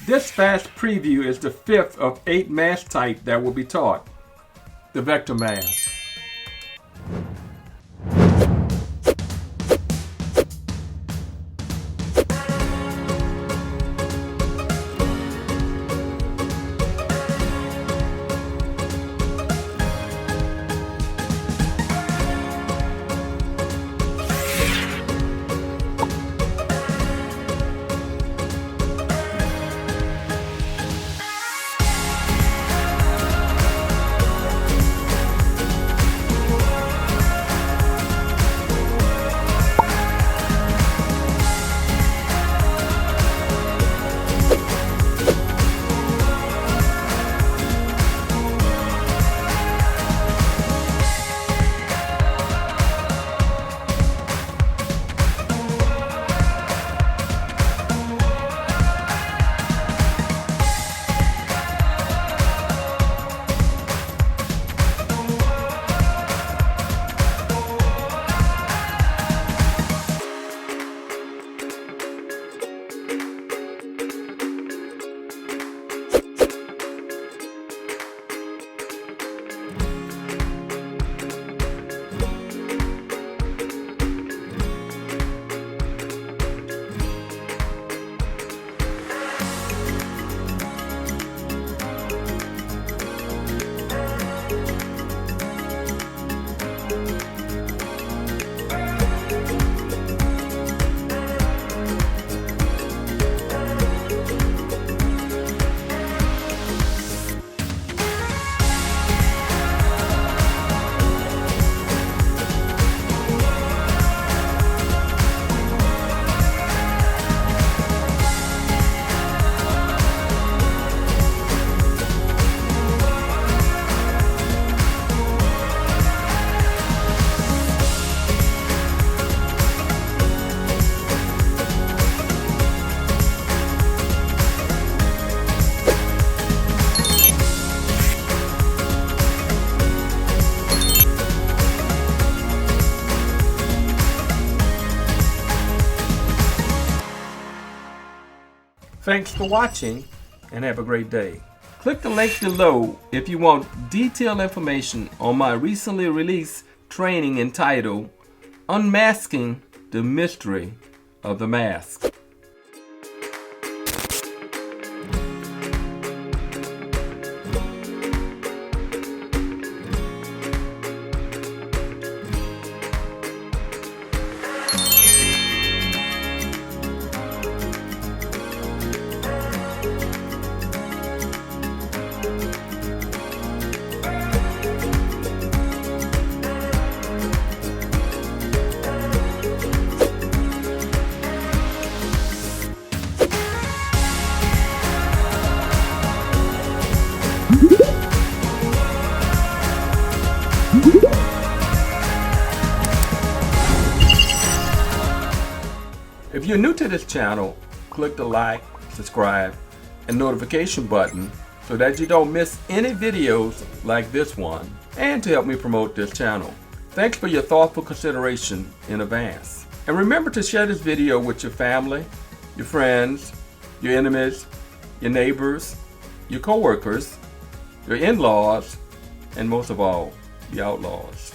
This fast preview is the 5th of 8 mask types that will be taught, the vector mask. Thanks for watching and have a great day. Click the link below if you want detailed information on my recently released training entitled Unmasking the Mystery of the Mask. If you're new to this channel, click the like, subscribe, and notification button so that you don't miss any videos like this one, and to help me promote this channel. Thanks for your thoughtful consideration in advance. And remember to share this video with your family, your friends, your enemies, your neighbors, your co-workers, your in-laws, and most of all, the outlaws.